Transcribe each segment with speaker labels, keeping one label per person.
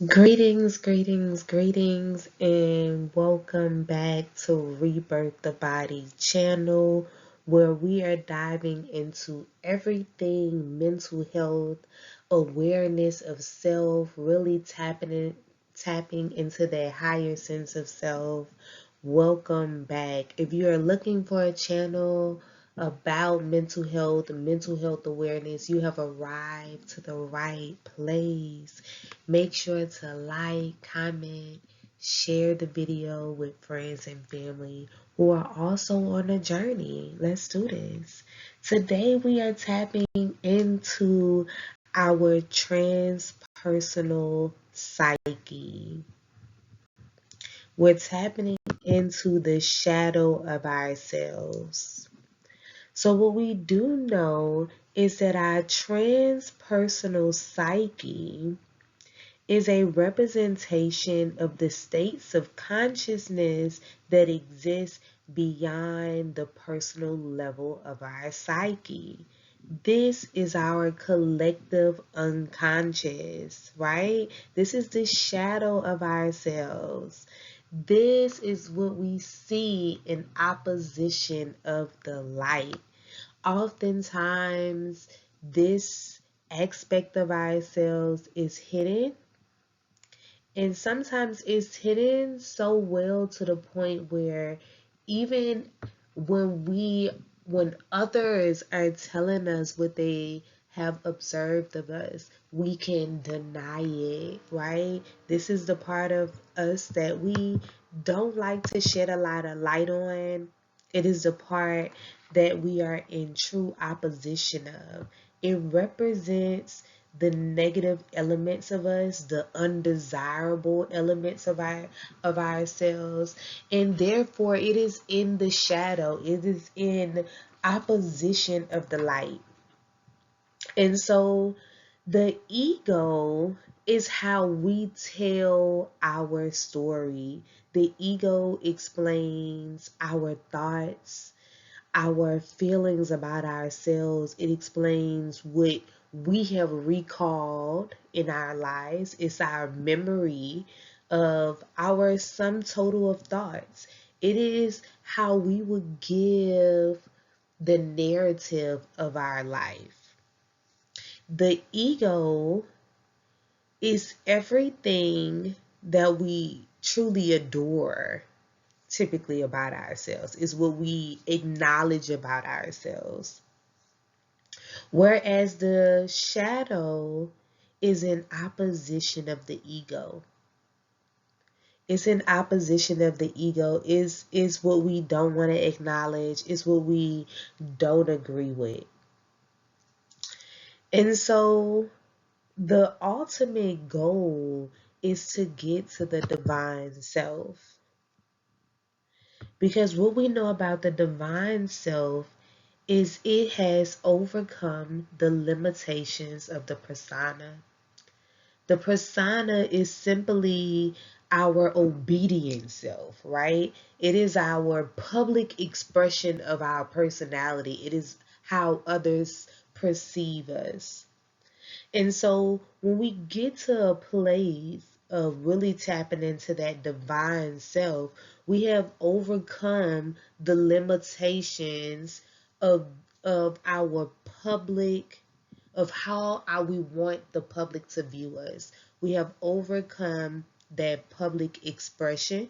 Speaker 1: Greetings, and welcome back to Rebirth the Body channel, where we are diving into everything mental health, awareness of self, really tapping into that higher sense of self. Welcome back. If you are looking for a channel about mental health awareness, you have arrived to the right place. Make sure to like, comment, share the video with friends and family who are also on a journey. Let's do this. Today we are tapping into our transpersonal psyche. We're tapping into the shadow of ourselves. So what we do know is that our transpersonal psyche is a representation of the states of consciousness that exist beyond the personal level of our psyche. This is our collective unconscious, right? This is the shadow of ourselves. This is what we see in opposition of the light. Oftentimes, this aspect of ourselves is hidden, and sometimes it's hidden so well to the point where even when others are telling us what they have observed of us, we can deny it, right? This is the part of us that we don't like to shed a lot of light on. It is the part that we are in true opposition of. It represents the negative elements of us, the undesirable elements of ourselves, and therefore it is in the shadow. It is in opposition of the light. And so the ego is how we tell our story. The ego explains our thoughts, our feelings about ourselves. It explains what we have recalled in our lives. It's our memory of our sum total of thoughts. It is how we would give the narrative of our life. The ego is everything that we truly adore typically about ourselves, is what we acknowledge about ourselves. Whereas the shadow is in opposition of the ego. It's in opposition of the ego, is what we don't want to acknowledge, is what we don't agree with. And so the ultimate goal is to get to the divine self. Because what we know about the divine self is it has overcome the limitations of the persona. The persona is simply our obedient self, right? It is our public expression of our personality. It is how others perceive us. And so when we get to a place of really tapping into that divine self, we have overcome the limitations of of our public, of how we want the public to view us. We have overcome that public expression,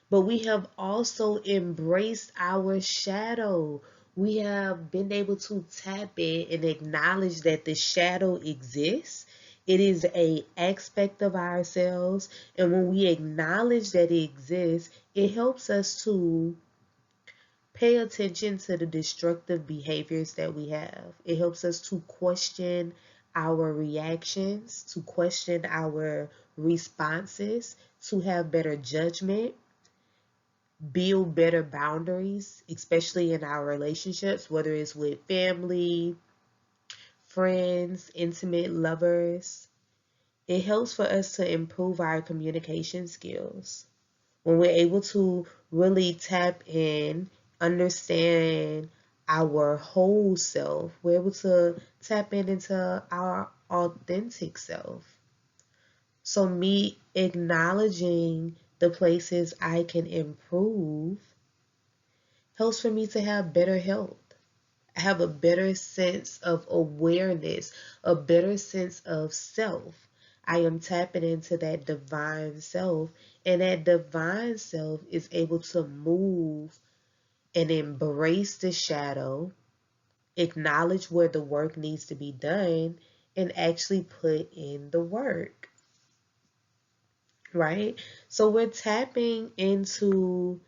Speaker 1: but we have also embraced our shadow. We have been able to tap in and acknowledge that the shadow exists. It is a aspect of ourselves, and when we acknowledge that it exists, it helps us to pay attention to the destructive behaviors that we have. It helps us to question our reactions, to question our responses, to have better judgment, build better boundaries, especially in our relationships, whether it's with family, friends, intimate lovers. It helps for us to improve our communication skills. When we're able to really tap in, understand our whole self, we're able to tap in into our authentic self. So me acknowledging the places I can improve helps for me to have better health, have a better sense of awareness, a better sense of self. I am tapping into that divine self, and that divine self is able to move and embrace the shadow, acknowledge where the work needs to be done, and actually put in the work, right? So we're tapping into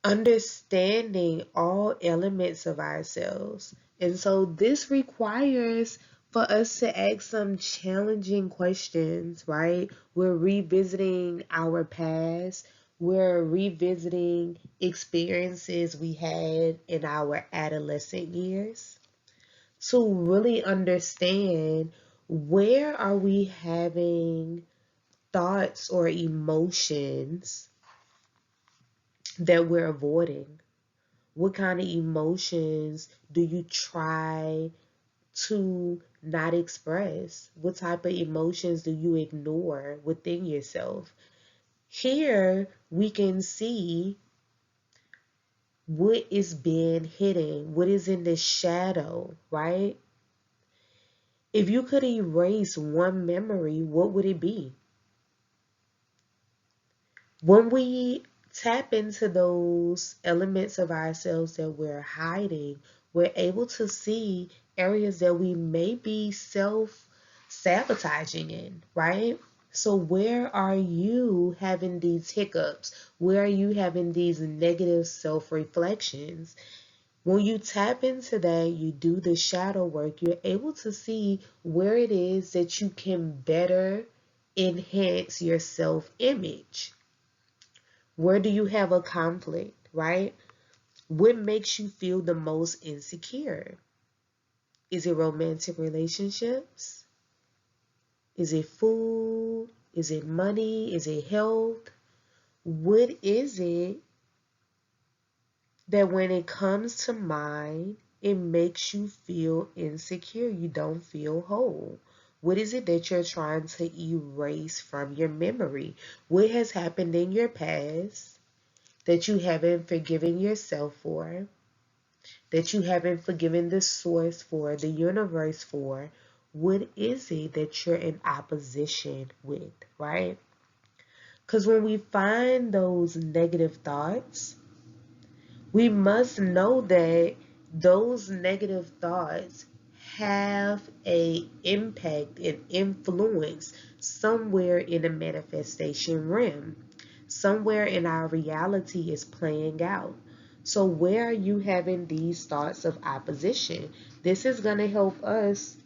Speaker 1: understanding all elements of ourselves. And so this requires for us to ask some challenging questions, right? We're revisiting our past. We're revisiting experiences we had in our adolescent years to really understand, where are we having thoughts or emotions that we're avoiding? What kind of emotions do you try to not express? What type of emotions do you ignore within yourself? Here we can see what is being hidden, what is in the shadow, right? If you could erase one memory, what would it be? When we tap into those elements of ourselves that we're hiding, we're able to see areas that we may be self sabotaging in, right? So, where are you having these hiccups? Where are you having these negative self reflections? When you tap into that, you do the shadow work, you're able to see where it is that you can better enhance your self image. Where do you have a conflict, right? What makes you feel the most insecure? Is it romantic relationships? Is it food? Is it money? Is it health? What is it that when it comes to mind, it makes you feel insecure? You don't feel whole. What is it that you're trying to erase from your memory? What has happened in your past that you haven't forgiven yourself for, that you haven't forgiven the source for, the universe for? What is it that you're in opposition with, right? Because when we find those negative thoughts, we must know that those negative thoughts have a impact and influence somewhere in the manifestation realm. Somewhere in our reality is playing out. So where are you having these thoughts of opposition? This is going to help us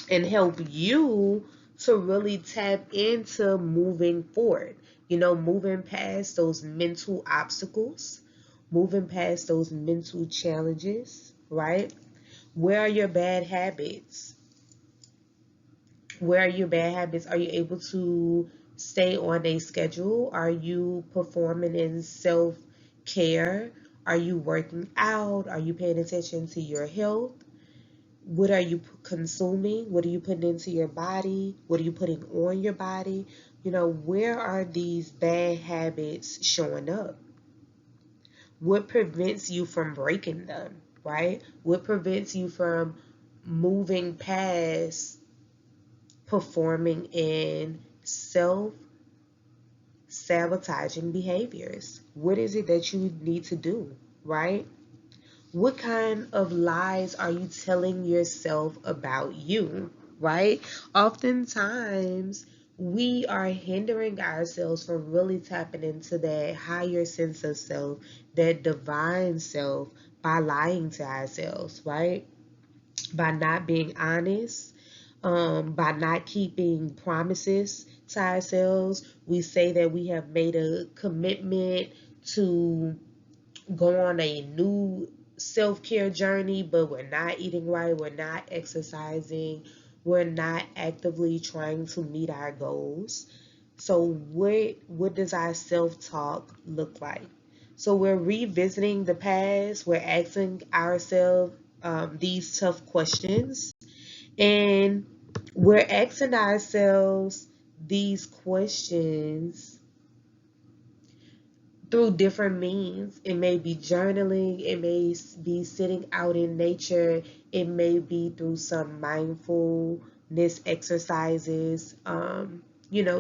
Speaker 1: and help you to really tap into moving forward. Moving past those mental obstacles, moving past those mental challenges, right? Where are your bad habits? Where are your bad habits? Are you able to stay on a schedule? Are you performing in self care? Are you working out? Are you paying attention to your health? What are you consuming? What are you putting into your body? What are you putting on your body? Where are these bad habits showing up? What prevents you from breaking them, right? What prevents you from moving past performing in self sabotaging behaviors? What is it that you need to do, right? What kind of lies are you telling yourself about you, right? Oftentimes, we are hindering ourselves from really tapping into that higher sense of self, that divine self, by lying to ourselves, right? By not being honest, by not keeping promises to ourselves. We say that we have made a commitment to go on a new self-care journey, but we're not eating right, we're not exercising, we're not actively trying to meet our goals. So what does our self-talk look like? So we're revisiting the past, we're asking ourselves these tough questions, and we're asking ourselves these questions through different means. It may be journaling, it may be sitting out in nature, it may be through some mindfulness exercises,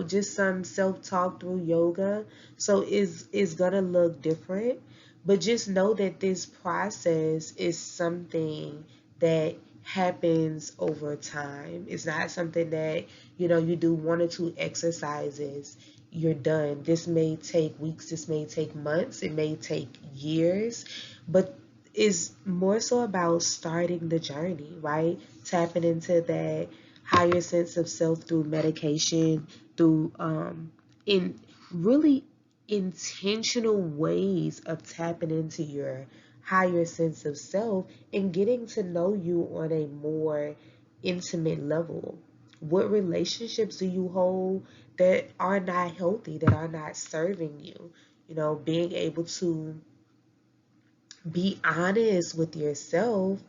Speaker 1: just some self-talk through yoga. So it's gonna look different, but just know that this process is something that happens over time. It's not something that, you do one or two exercises, you're done. This may take weeks, this may take months, it may take years, but it's more so about starting the journey, right? Tapping into that higher sense of self through medication, through in really intentional ways of tapping into your higher sense of self and getting to know you on a more intimate level. What relationships do you hold that are not healthy, that are not serving you? Being able to be honest with yourself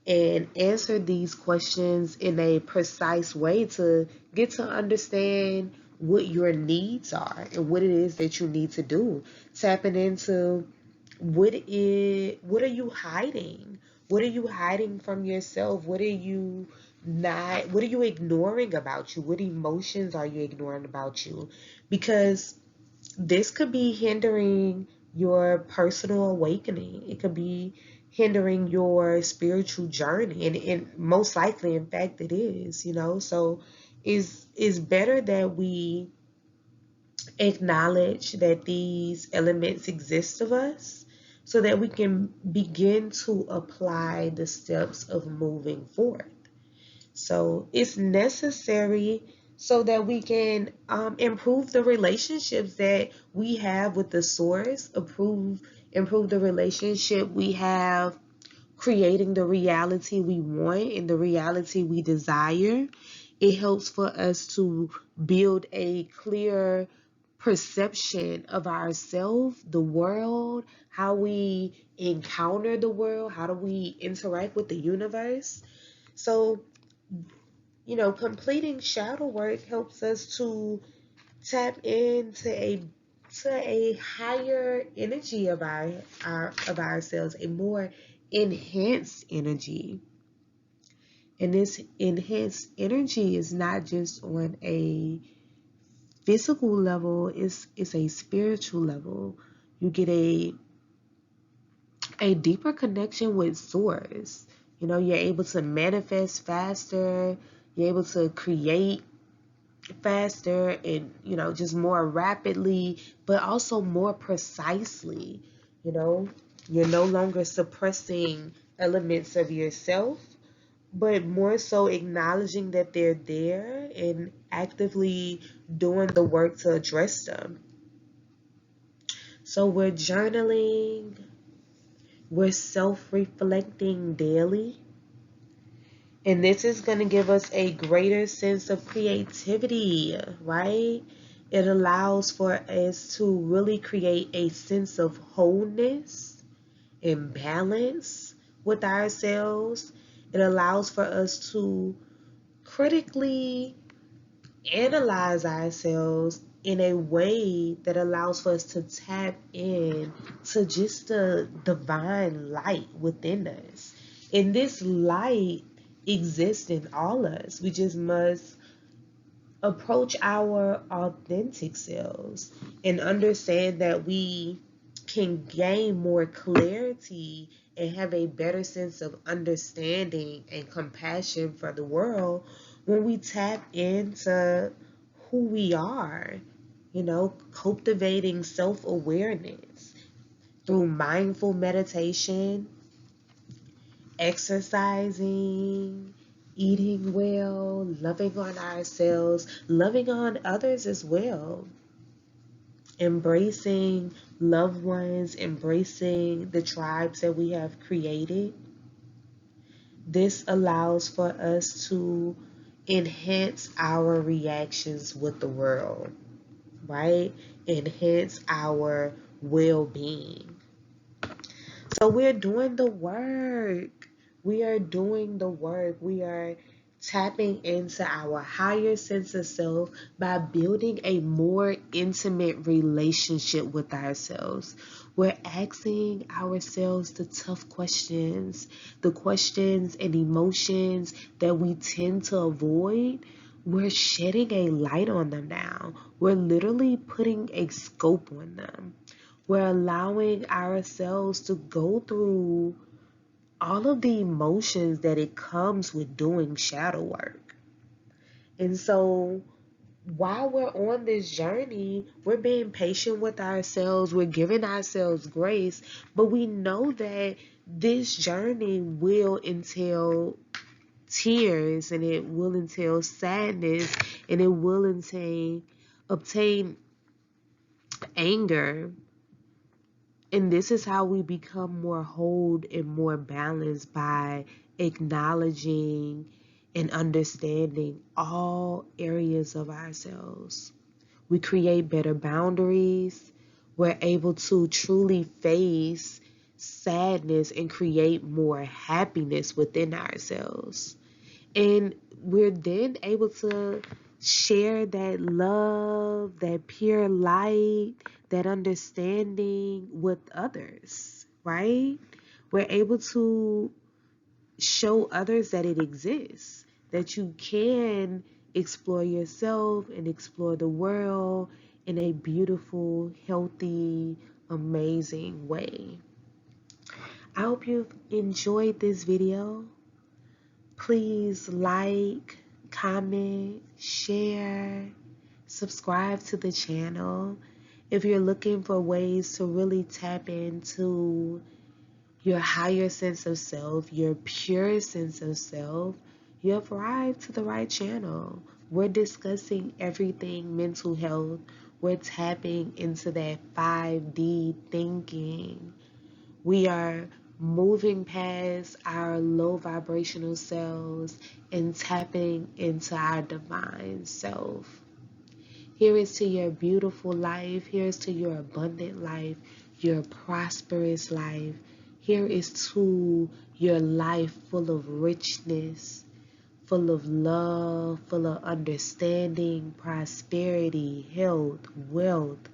Speaker 1: and answer these questions in a precise way to get to understand what your needs are and what it is that you need to do. Tapping into what are you hiding? What are you hiding from yourself? What are you ignoring about you? What emotions are you ignoring about you? Because this could be hindering your personal awakening. It could be hindering your spiritual journey. And most likely, in fact, it is. So it's better that we acknowledge that these elements exist of us so that we can begin to apply the steps of moving forward. So it's necessary so that we can improve the relationships that we have with the source, improve the relationship we have, creating the reality we want and the reality we desire. It helps for us to build a clear perception of ourselves, the world, how we encounter the world, how do we interact with the universe. So, completing shadow work helps us to tap into a higher energy of of ourselves, a more enhanced energy. And this enhanced energy is not just on a physical level, it's a spiritual level. You get a deeper connection with source. You're able to manifest faster, you're able to create faster and just more rapidly, but also more precisely. you know you're no longer suppressing elements of yourself, but more so acknowledging that they're there and actively doing the work to address them. So we're journaling, we're self-reflecting daily, and this is going to give us a greater sense of creativity, right? It allows for us to really create a sense of wholeness and balance with ourselves. It allows for us to critically analyze ourselves in a way that allows for us to tap in to just the divine light within us. And this light exists in all us. We just must approach our authentic selves and understand that we can gain more clarity and have a better sense of understanding and compassion for the world when we tap into who we are, cultivating self-awareness through mindful meditation, exercising, eating well, loving on ourselves, loving on others as well, embracing loved ones, embracing the tribes that we have created. This allows for us to enhance our reactions with the world, right? Enhance our well-being. So we're doing the work. We are doing the work. We are tapping into our higher sense of self by building a more intimate relationship with ourselves. We're asking ourselves the tough questions, the questions and emotions that we tend to avoid. We're shedding a light on them now. We're literally putting a scope on them. We're allowing ourselves to go through all of the emotions that it comes with doing shadow work. And so while we're on this journey, we're being patient with ourselves, we're giving ourselves grace, but we know that this journey will entail tears, and it will entail sadness, and it will entail obtain anger. And this is how we become more whole and more balanced, by acknowledging and understanding all areas of ourselves. We create better boundaries. We're able to truly face sadness and create more happiness within ourselves. And we're then able to share that love, that pure light, that understanding with others, right? We're able to show others that it exists, that you can explore yourself and explore the world in a beautiful, healthy, amazing way. I hope you've enjoyed this video. Please like, comment, share, subscribe to the channel. If you're looking for ways to really tap into your higher sense of self, your pure sense of self, you have arrived to the right channel. We're discussing everything mental health. We're tapping into that 5D thinking. We are moving past our low vibrational selves and tapping into our divine self. Here is to your beautiful life. Here is to your abundant life, your prosperous life. Here is to your life full of richness, full of love, full of understanding, prosperity, health, wealth,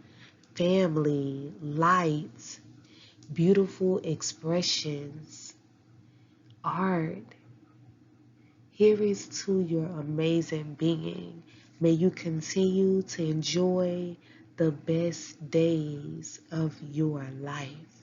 Speaker 1: family, light, beautiful expressions, art. Here is to your amazing being. May you continue to enjoy the best days of your life.